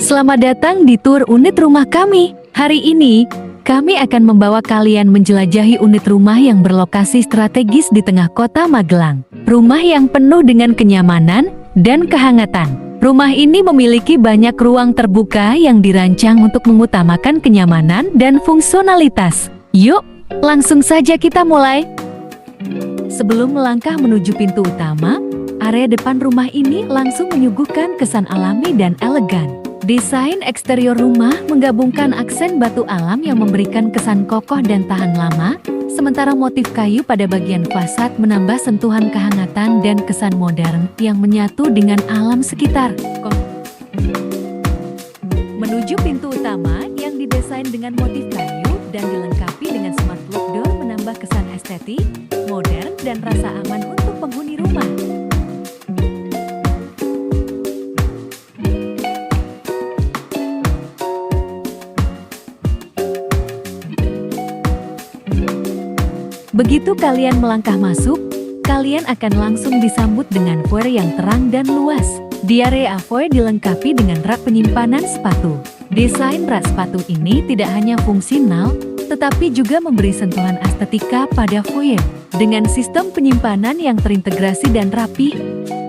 Selamat datang di tur unit rumah kami. Hari ini, kami akan membawa kalian menjelajahi unit rumah yang berlokasi strategis di tengah kota Magelang. Rumah yang penuh dengan kenyamanan dan kehangatan. Rumah ini memiliki banyak ruang terbuka yang dirancang untuk mengutamakan kenyamanan dan fungsionalitas. Yuk, langsung saja kita mulai. Sebelum melangkah menuju pintu utama, area depan rumah ini langsung menyuguhkan kesan alami dan elegan. Desain eksterior rumah menggabungkan aksen batu alam yang memberikan kesan kokoh dan tahan lama, sementara motif kayu pada bagian fasad menambah sentuhan kehangatan dan kesan modern yang menyatu dengan alam sekitar. Menuju pintu utama yang didesain dengan motif kayu dan dilengkapi dengan smart lock door menambah kesan estetik, modern, dan rasa aman untuk penghuni rumah. Begitu kalian melangkah masuk, kalian akan langsung disambut dengan foyer yang terang dan luas. Di area foyer dilengkapi dengan rak penyimpanan sepatu. Desain rak sepatu ini tidak hanya fungsional, tetapi juga memberi sentuhan estetika pada foyer. Dengan sistem penyimpanan yang terintegrasi dan rapi,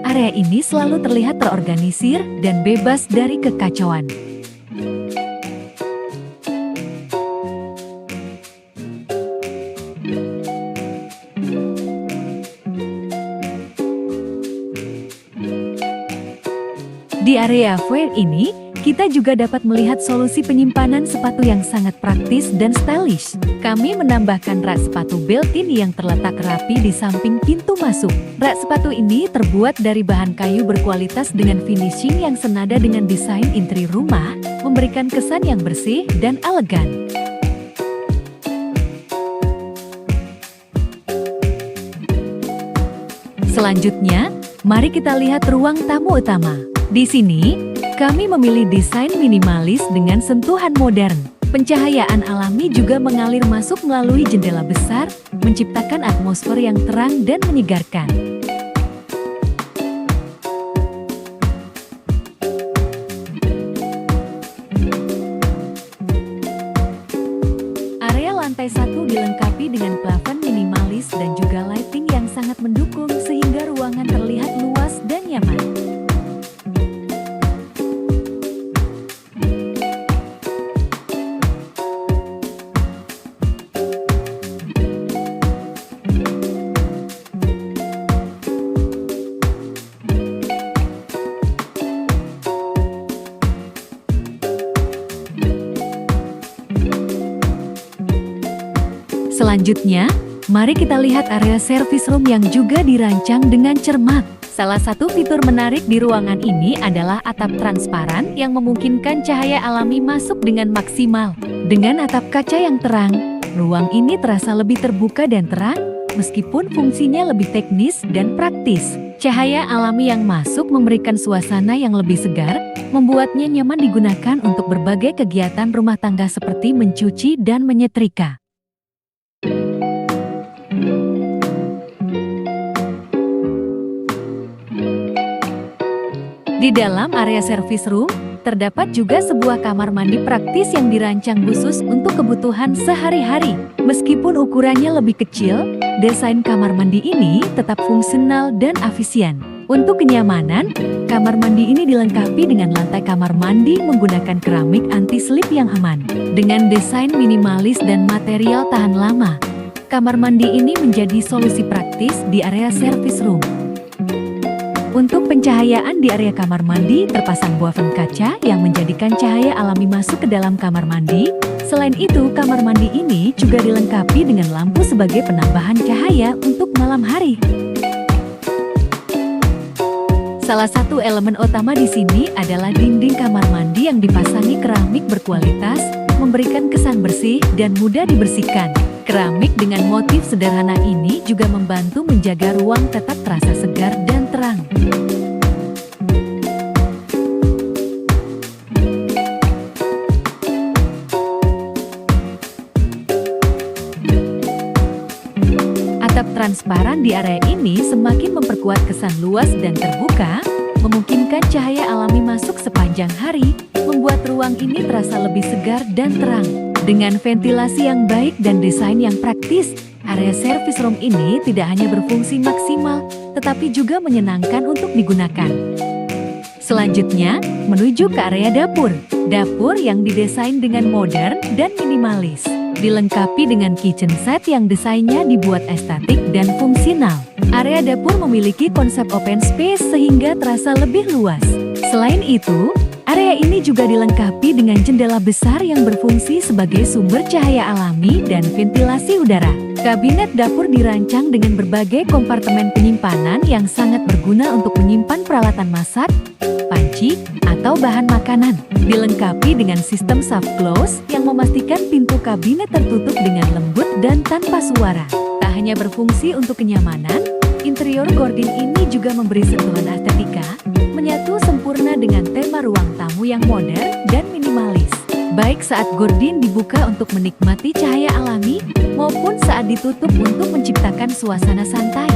area ini selalu terlihat terorganisir dan bebas dari kekacauan. Di area foyer ini, kita juga dapat melihat solusi penyimpanan sepatu yang sangat praktis dan stylish. Kami menambahkan rak sepatu built-in yang terletak rapi di samping pintu masuk. Rak sepatu ini terbuat dari bahan kayu berkualitas dengan finishing yang senada dengan desain interior rumah, memberikan kesan yang bersih dan elegan. Selanjutnya, mari kita lihat ruang tamu utama. Di sini, kami memilih desain minimalis dengan sentuhan modern. Pencahayaan alami juga mengalir masuk melalui jendela besar, menciptakan atmosfer yang terang dan menyegarkan. Area lantai 1 dilengkapi dengan plafon minimalis dan juga lighting yang sangat mendukung sehingga ruangan terlihat luas dan nyaman. Selanjutnya, mari kita lihat area service room yang juga dirancang dengan cermat. Salah satu fitur menarik di ruangan ini adalah atap transparan yang memungkinkan cahaya alami masuk dengan maksimal. Dengan atap kaca yang terang, ruang ini terasa lebih terbuka dan terang, meskipun fungsinya lebih teknis dan praktis. Cahaya alami yang masuk memberikan suasana yang lebih segar, membuatnya nyaman digunakan untuk berbagai kegiatan rumah tangga seperti mencuci dan menyetrika. Di dalam area service room, terdapat juga sebuah kamar mandi praktis yang dirancang khusus untuk kebutuhan sehari-hari. Meskipun ukurannya lebih kecil, desain kamar mandi ini tetap fungsional dan efisien. Untuk kenyamanan, kamar mandi ini dilengkapi dengan lantai kamar mandi menggunakan keramik anti-slip yang aman. Dengan desain minimalis dan material tahan lama, kamar mandi ini menjadi solusi praktis di area service room. Untuk pencahayaan di area kamar mandi terpasang buafen kaca yang menjadikan cahaya alami masuk ke dalam kamar mandi. Selain itu, kamar mandi ini juga dilengkapi dengan lampu sebagai penambahan cahaya untuk malam hari. Salah satu elemen utama di sini adalah dinding kamar mandi yang dipasangi keramik berkualitas, memberikan kesan bersih dan mudah dibersihkan. Keramik dengan motif sederhana ini juga membantu menjaga ruang tetap terasa segar dan terang. Atap transparan di area ini semakin memperkuat kesan luas dan terbuka, memungkinkan cahaya alami masuk sepanjang hari, membuat ruang ini terasa lebih segar dan terang. Dengan ventilasi yang baik dan desain yang praktis, area service room ini tidak hanya berfungsi maksimal, tetapi juga menyenangkan untuk digunakan. Selanjutnya, menuju ke area dapur. Dapur yang didesain dengan modern dan minimalis, dilengkapi dengan kitchen set yang desainnya dibuat estetik dan fungsional. Area dapur memiliki konsep open space sehingga terasa lebih luas. Selain itu, area ini juga dilengkapi dengan jendela besar yang berfungsi sebagai sumber cahaya alami dan ventilasi udara. Kabinet dapur dirancang dengan berbagai kompartemen penyimpanan yang sangat berguna untuk menyimpan peralatan masak, panci, atau bahan makanan. Dilengkapi dengan sistem soft close yang memastikan pintu kabinet tertutup dengan lembut dan tanpa suara. Tak hanya berfungsi untuk kenyamanan, interior Gordin ini juga memberi sentuhan estetika, menyatu sempurna dengan tema ruang tamu yang modern dan minimalis. Baik saat Gordin dibuka untuk menikmati cahaya alami, maupun saat ditutup untuk menciptakan suasana santai.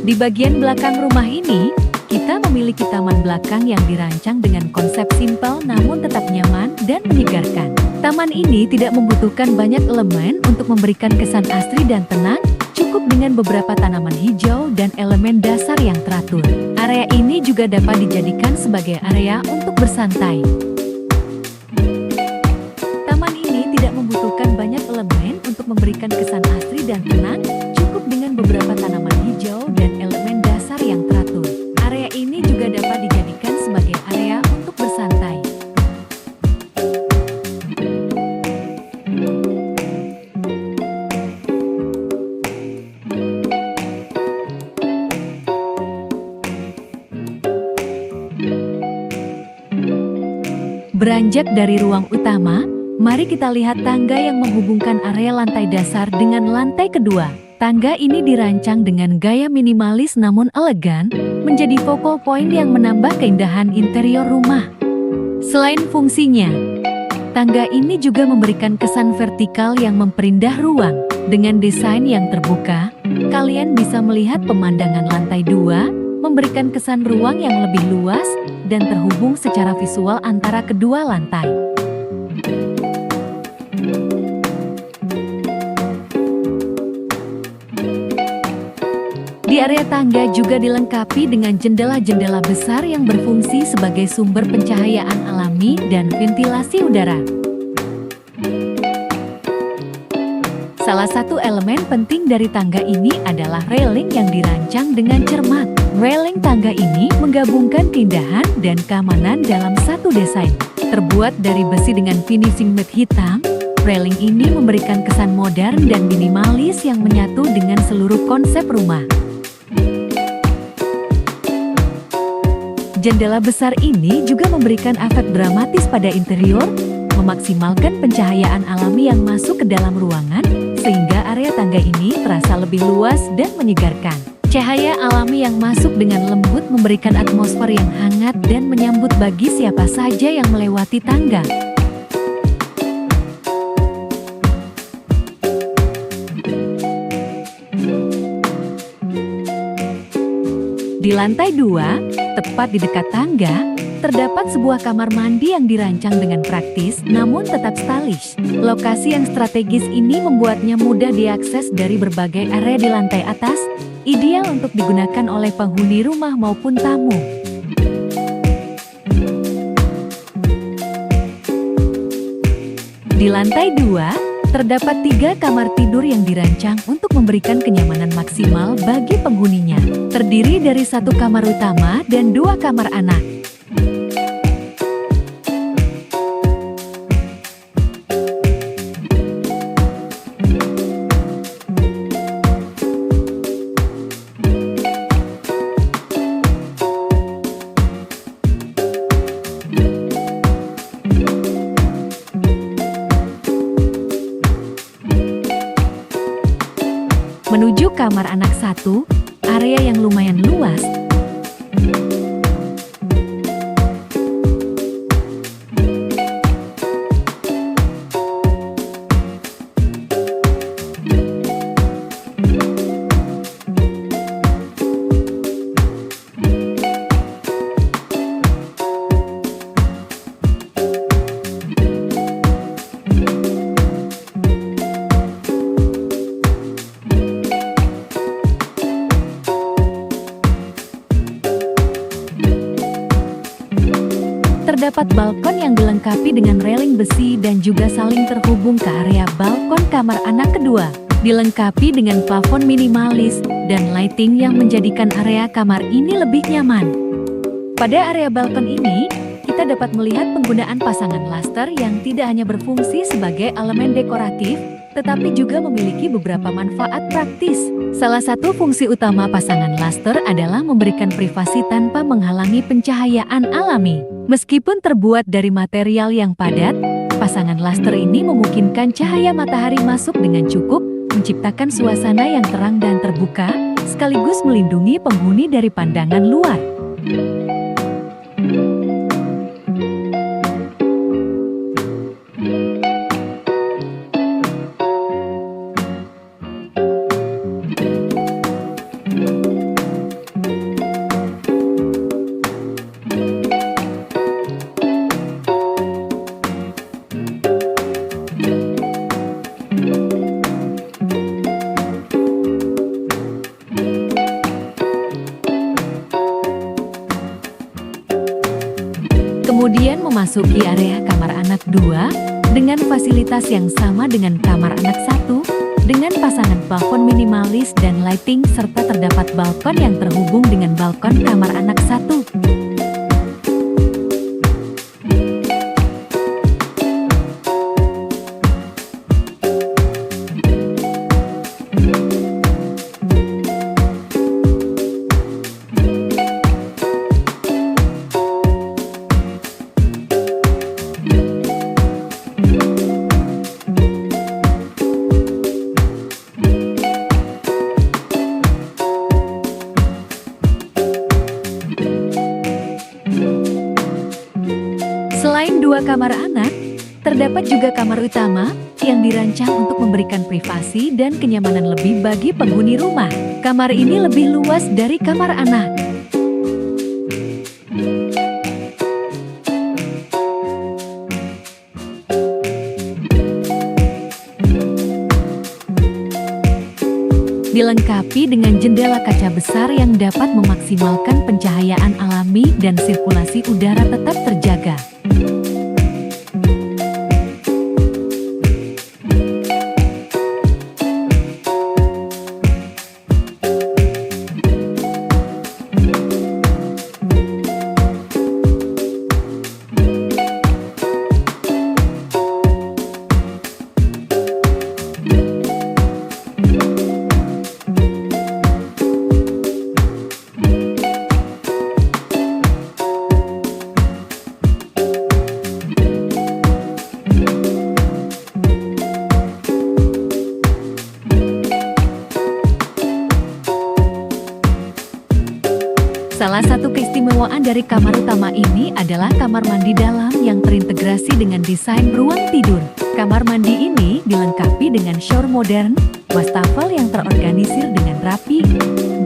Di bagian belakang rumah ini, kita memiliki taman belakang yang dirancang dengan konsep simpel namun tetap nyaman dan menyegarkan. Taman ini tidak membutuhkan banyak elemen untuk memberikan kesan asri dan tenang, cukup dengan beberapa tanaman hijau dan elemen dasar yang teratur. Area ini juga dapat dijadikan sebagai area untuk bersantai. Taman ini tidak membutuhkan banyak elemen untuk memberikan kesan asri dan tenang, cukup dengan beberapa tanaman hijau dan elemen dasar yang teratur. Area ini juga dapat dijadikan sebagai area untuk bersantai. Beranjak dari ruang utama, mari kita lihat tangga yang menghubungkan area lantai dasar dengan lantai kedua. Tangga ini dirancang dengan gaya minimalis namun elegan, menjadi focal point yang menambah keindahan interior rumah. Selain fungsinya, tangga ini juga memberikan kesan vertikal yang memperindah ruang. Dengan desain yang terbuka, kalian bisa melihat pemandangan lantai 2, memberikan kesan ruang yang lebih luas dan terhubung secara visual antara kedua lantai. Di area tangga juga dilengkapi dengan jendela-jendela besar yang berfungsi sebagai sumber pencahayaan alami dan ventilasi udara. Salah satu elemen penting dari tangga ini adalah railing yang dirancang dengan cermat. Railing tangga ini menggabungkan keindahan dan keamanan dalam satu desain. Terbuat dari besi dengan finishing matte hitam, railing ini memberikan kesan modern dan minimalis yang menyatu dengan seluruh konsep rumah. Jendela besar ini juga memberikan efek dramatis pada interior, memaksimalkan pencahayaan alami yang masuk ke dalam ruangan, sehingga area tangga ini terasa lebih luas dan menyegarkan. Cahaya alami yang masuk dengan lembut memberikan atmosfer yang hangat dan menyambut bagi siapa saja yang melewati tangga. Di lantai 2, tepat di dekat tangga, terdapat sebuah kamar mandi yang dirancang dengan praktis namun tetap stylish. Lokasi yang strategis ini membuatnya mudah diakses dari berbagai area di lantai atas, ideal untuk digunakan oleh penghuni rumah maupun tamu. Di lantai 2, terdapat 3 kamar tidur yang dirancang untuk memberikan kenyamanan maksimal bagi penghuninya. Terdiri dari 1 kamar utama dan 2 kamar anak. Menuju kamar anak 1, area yang lumayan luas. Terdapat balkon yang dilengkapi dengan railing besi dan juga saling terhubung ke area balkon kamar anak kedua. Dilengkapi dengan plafon minimalis dan lighting yang menjadikan area kamar ini lebih nyaman. Pada area balkon ini, kita dapat melihat penggunaan pasangan laster yang tidak hanya berfungsi sebagai elemen dekoratif, tetapi juga memiliki beberapa manfaat praktis. Salah satu fungsi utama pasangan laster adalah memberikan privasi tanpa menghalangi pencahayaan alami. Meskipun terbuat dari material yang padat, pasangan laster ini memungkinkan cahaya matahari masuk dengan cukup, menciptakan suasana yang terang dan terbuka, sekaligus melindungi penghuni dari pandangan luar. Kemudian memasuki area kamar anak 2 dengan fasilitas yang sama dengan kamar anak 1 dengan pasangan plafon minimalis dan lighting serta terdapat balkon yang terhubung dengan balkon kamar anak 1. Selain 2 kamar anak, terdapat juga kamar utama yang dirancang untuk memberikan privasi dan kenyamanan lebih bagi penghuni rumah. Kamar ini lebih luas dari kamar anak. Dilengkapi dengan jendela kaca besar yang dapat memaksimalkan pencahayaan alami dan sirkulasi udara tetap terjaga. Salah satu keistimewaan dari kamar utama ini adalah kamar mandi dalam yang terintegrasi dengan desain ruang tidur. Kamar mandi ini dilengkapi dengan shower modern, wastafel yang terorganisir dengan rapi,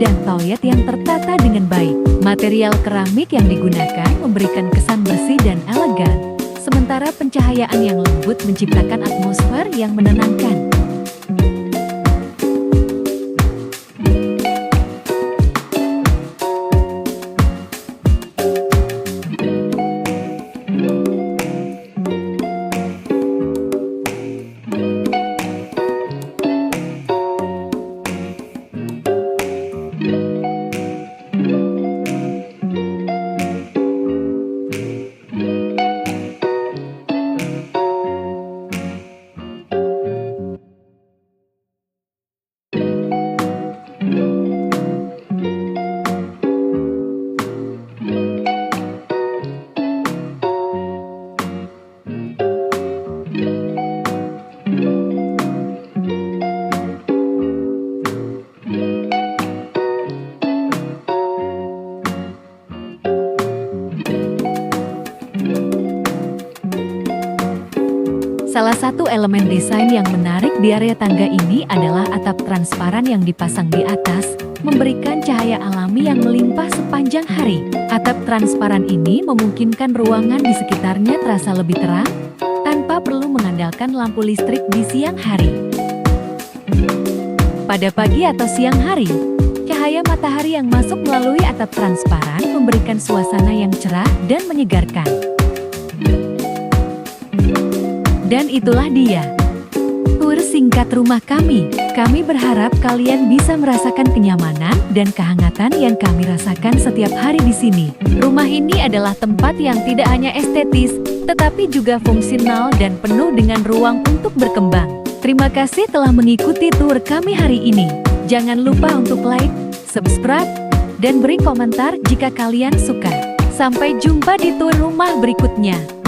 dan toilet yang tertata dengan baik. Material keramik yang digunakan memberikan kesan bersih dan elegan, sementara pencahayaan yang lembut menciptakan atmosfer yang menenangkan. Salah satu elemen desain yang menarik di area tangga ini adalah atap transparan yang dipasang di atas, memberikan cahaya alami yang melimpah sepanjang hari. Atap transparan ini memungkinkan ruangan di sekitarnya terasa lebih terang, tanpa perlu mengandalkan lampu listrik di siang hari. Pada pagi atau siang hari, cahaya matahari yang masuk melalui atap transparan memberikan suasana yang cerah dan menyegarkan. Dan itulah dia tur singkat rumah kami. Kami berharap kalian bisa merasakan kenyamanan dan kehangatan yang kami rasakan setiap hari di sini. Rumah ini adalah tempat yang tidak hanya estetis, tetapi juga fungsional dan penuh dengan ruang untuk berkembang. Terima kasih telah mengikuti tur kami hari ini. Jangan lupa untuk like, subscribe, dan beri komentar jika kalian suka. Sampai jumpa di tur rumah berikutnya.